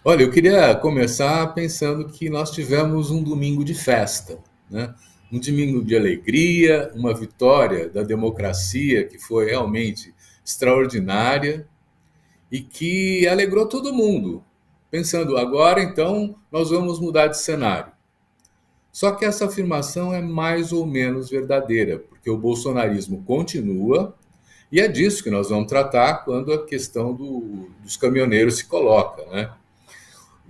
Olha, eu queria começar pensando que nós tivemos um domingo de festa, né? Um domingo de alegria, uma vitória da democracia que foi realmente extraordinária e que alegrou todo mundo. Pensando, agora então nós vamos mudar de cenário. Só que essa afirmação é mais ou menos verdadeira, porque o bolsonarismo continua e é disso que nós vamos tratar quando a questão dos caminhoneiros se coloca, né?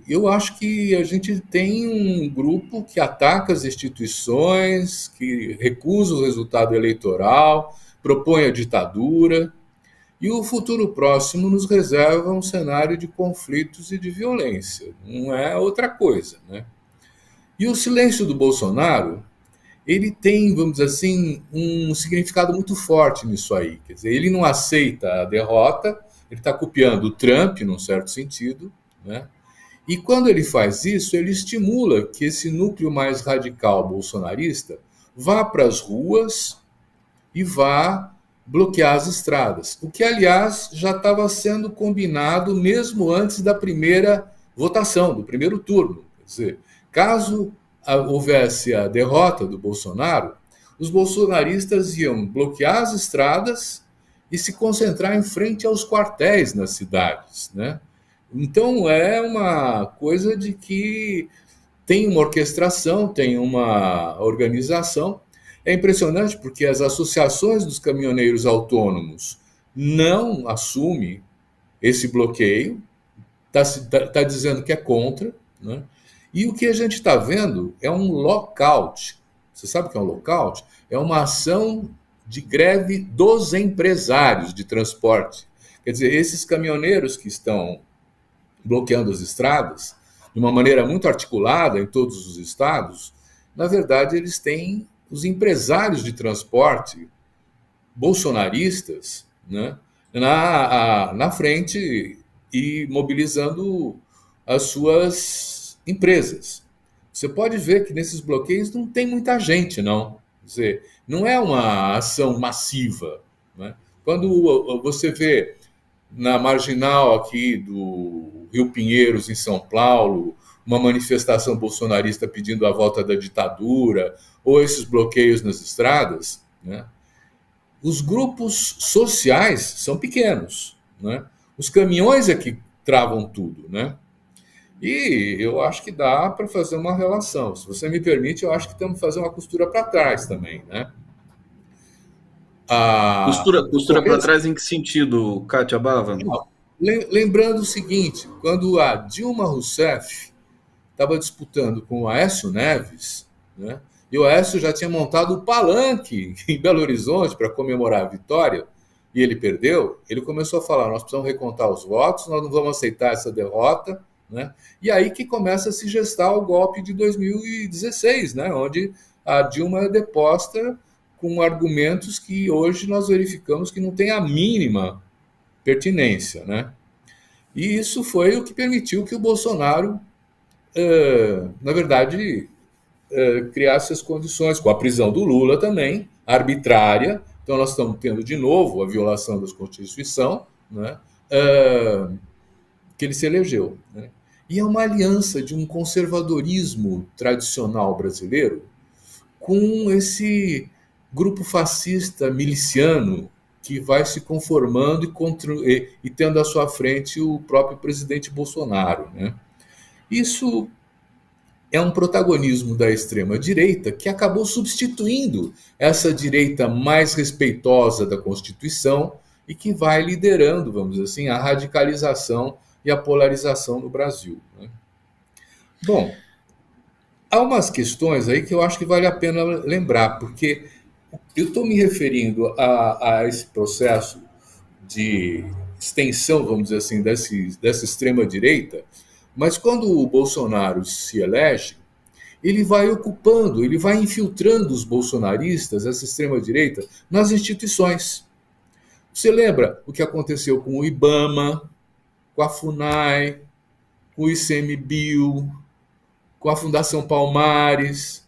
Eu acho que a gente tem um grupo que ataca as instituições, que recusa o resultado eleitoral, propõe a ditadura, e o futuro próximo nos reserva um cenário de conflitos e de violência. Não é outra coisa, né? E o silêncio do Bolsonaro, ele tem, vamos dizer assim, um significado muito forte nisso aí. Quer dizer, ele não aceita a derrota, ele está copiando o Trump, num certo sentido, né? E quando ele faz isso, ele estimula que esse núcleo mais radical bolsonarista vá para as ruas e vá bloquear as estradas. O que, aliás, já estava sendo combinado mesmo antes da primeira votação, do primeiro turno. Quer dizer, caso houvesse a derrota do Bolsonaro, os bolsonaristas iam bloquear as estradas e se concentrar em frente aos quartéis nas cidades, né? Então é uma coisa de que tem uma orquestração, tem uma organização. É impressionante porque as associações dos caminhoneiros autônomos não assumem esse bloqueio, está dizendo que é contra, né? E o que a gente está vendo é um lockout. Você sabe o que é um lockout? É uma ação de greve dos empresários de transporte. Quer dizer, esses caminhoneiros que estão bloqueando as estradas, de uma maneira muito articulada em todos os estados, na verdade, eles têm os empresários de transporte bolsonaristas, né, na frente e mobilizando as suas empresas. Você pode ver que nesses bloqueios não tem muita gente, não. Quer dizer, não é uma ação massiva. Né? Quando você vê na marginal aqui do Rio Pinheiros, em São Paulo, uma manifestação bolsonarista pedindo a volta da ditadura, ou esses bloqueios nas estradas, né? Os grupos sociais são pequenos, né? Os caminhões é que travam tudo, né? E eu acho que dá para fazer uma relação. Se você me permite, eu acho que temos que fazer uma costura para trás também, né? O Costura para começo, trás em que sentido, Kátia Bava? lembrando o seguinte, quando a Dilma Rousseff estava disputando com o Aécio Neves, né? E o Aécio já tinha montado o palanque em Belo Horizonte para comemorar a vitória, e ele perdeu. Ele começou a falar: nós precisamos recontar os votos, nós não vamos aceitar essa derrota. Né? E aí que começa a se gestar o golpe de 2016, né? Onde a Dilma é deposta com argumentos que hoje nós verificamos que não tem a mínima pertinência. Né? E isso foi o que permitiu que o Bolsonaro na verdade, criasse as condições, com a prisão do Lula também, arbitrária. Então, nós estamos tendo de novo a violação da Constituição, né? Que ele se elegeu. Né? E é uma aliança de um conservadorismo tradicional brasileiro com esse grupo fascista miliciano que vai se conformando e tendo à sua frente o próprio presidente Bolsonaro. Né? Isso é um protagonismo da extrema-direita que acabou substituindo essa direita mais respeitosa da Constituição e que vai liderando, vamos dizer assim, a radicalização e a polarização no Brasil. Né? Bom, há umas questões aí que eu acho que vale a pena lembrar, porque eu estou me referindo a esse processo de extensão, vamos dizer assim, dessa extrema-direita, mas quando o Bolsonaro se elege, ele vai ocupando, ele vai infiltrando os bolsonaristas, essa extrema-direita, nas instituições. Você lembra o que aconteceu com o IBAMA, com a FUNAI, com o ICMBio, com a Fundação Palmares,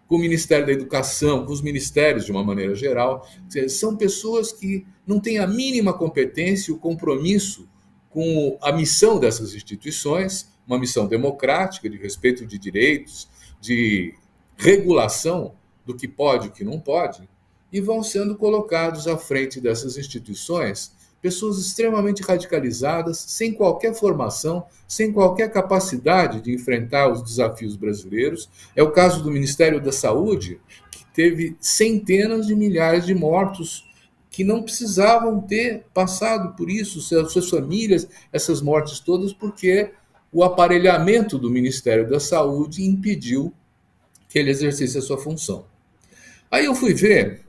com o Ministério da Educação, com os ministérios de uma maneira geral. São pessoas que não têm a mínima competência e o compromisso com a missão dessas instituições, uma missão democrática, de respeito de direitos, de regulação do que pode e o que não pode, e vão sendo colocados à frente dessas instituições pessoas extremamente radicalizadas, sem qualquer formação, sem qualquer capacidade de enfrentar os desafios brasileiros. É o caso do Ministério da Saúde, que teve centenas de milhares de mortos que não precisavam ter passado por isso, suas famílias, essas mortes todas, porque o aparelhamento do Ministério da Saúde impediu que ele exercesse a sua função. Aí eu fui ver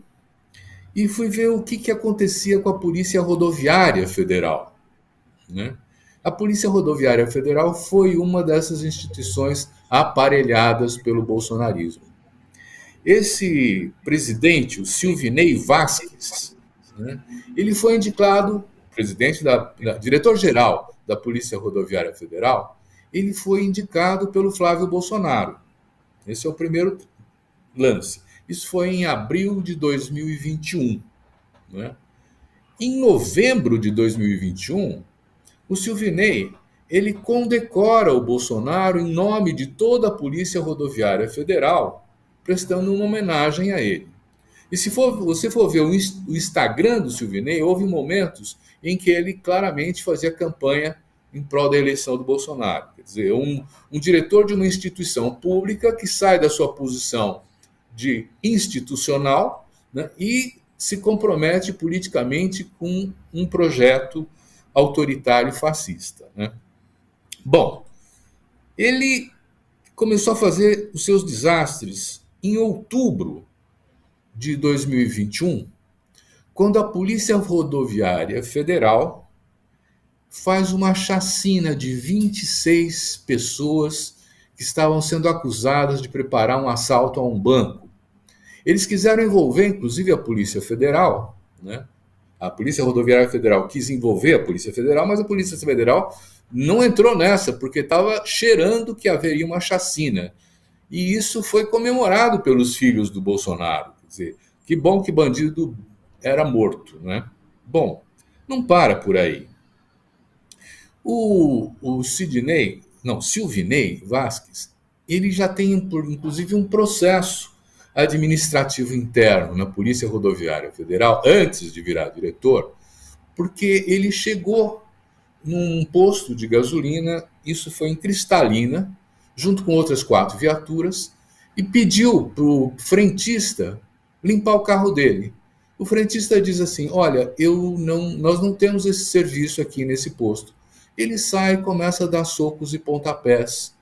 o que acontecia com a Polícia Rodoviária Federal, né? A Polícia Rodoviária Federal foi uma dessas instituições aparelhadas pelo bolsonarismo. Esse presidente, o Silvinei Vasquez, né, ele foi indicado diretor-geral da Polícia Rodoviária Federal, ele foi indicado pelo Flávio Bolsonaro. Esse é o primeiro lance. Isso foi em abril de 2021. Né? Em novembro de 2021, o Silvinei ele condecora o Bolsonaro em nome de toda a Polícia Rodoviária Federal, prestando uma homenagem a ele. E se você for ver o Instagram do Silvinei, houve momentos em que ele claramente fazia campanha em prol da eleição do Bolsonaro. Quer dizer, um diretor de uma instituição pública que sai da sua posição de institucional, né, e se compromete politicamente com um projeto autoritário e fascista. Né? Bom, ele começou a fazer os seus desastres em outubro de 2021, quando a Polícia Rodoviária Federal faz uma chacina de 26 pessoas que estavam sendo acusadas de preparar um assalto a um banco. Eles quiseram envolver, inclusive, a Polícia Federal, né? A Polícia Rodoviária Federal quis envolver a Polícia Federal, mas a Polícia Federal não entrou nessa, porque estava cheirando que haveria uma chacina. E isso foi comemorado pelos filhos do Bolsonaro. Quer dizer, que bom que bandido era morto, né? Bom, não para por aí. O Silvinei Vasquez, ele já tem, inclusive, um processo administrativo interno na Polícia Rodoviária Federal, antes de virar diretor, porque ele chegou num posto de gasolina, isso foi em Cristalina, junto com outras 4 viaturas, e pediu para o frentista limpar o carro dele. O frentista diz assim: olha, nós não temos esse serviço aqui nesse posto. Ele sai e começa a dar socos e pontapés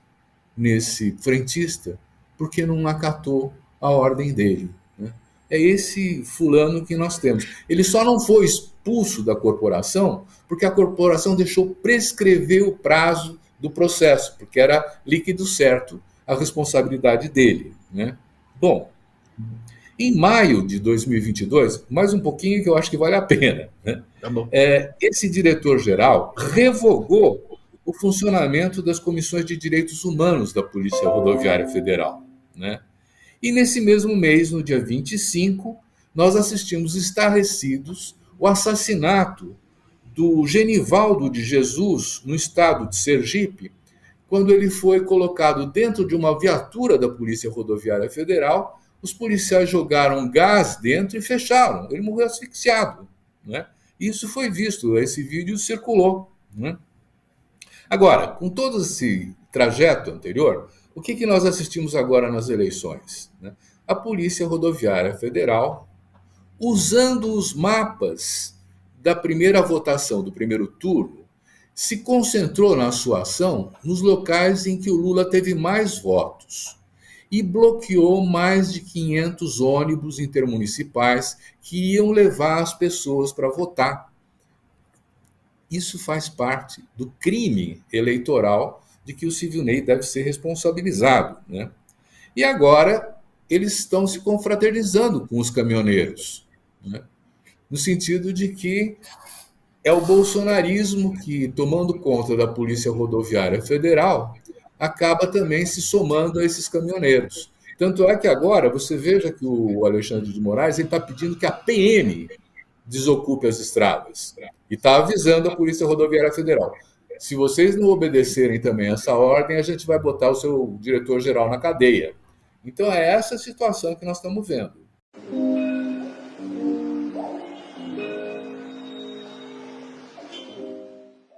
nesse frentista, porque não acatou a ordem dele. Né? É esse fulano que nós temos. Ele só não foi expulso da corporação porque a corporação deixou prescrever o prazo do processo, porque era líquido certo a responsabilidade dele. Né? Bom, em maio de 2022, mais um pouquinho que eu acho que vale a pena, né? Tá bom. Esse diretor-geral revogou o funcionamento das comissões de direitos humanos da Polícia Rodoviária Federal. Né? E nesse mesmo mês, no dia 25, nós assistimos estarrecidos o assassinato do Genivaldo de Jesus, no estado de Sergipe, quando ele foi colocado dentro de uma viatura da Polícia Rodoviária Federal. Os policiais jogaram gás dentro e fecharam. Ele morreu asfixiado. Né? Isso foi visto, esse vídeo circulou. Né? Agora, com todo esse trajeto anterior, o que nós assistimos agora nas eleições? Né? A Polícia Rodoviária Federal, usando os mapas da primeira votação, do primeiro turno, se concentrou na sua ação nos locais em que o Lula teve mais votos e bloqueou mais de 500 ônibus intermunicipais que iam levar as pessoas para votar. Isso faz parte do crime eleitoral de que o Silvinei deve ser responsabilizado. Né? E agora eles estão se confraternizando com os caminhoneiros, né? No sentido de que é o bolsonarismo que, tomando conta da Polícia Rodoviária Federal, acaba também se somando a esses caminhoneiros. Tanto é que agora você veja que o Alexandre de Moraes está pedindo que a PM desocupe as estradas. E está avisando a Polícia Rodoviária Federal. Se vocês não obedecerem também essa ordem, a gente vai botar o seu diretor-geral na cadeia. Então, é essa situação que nós estamos vendo.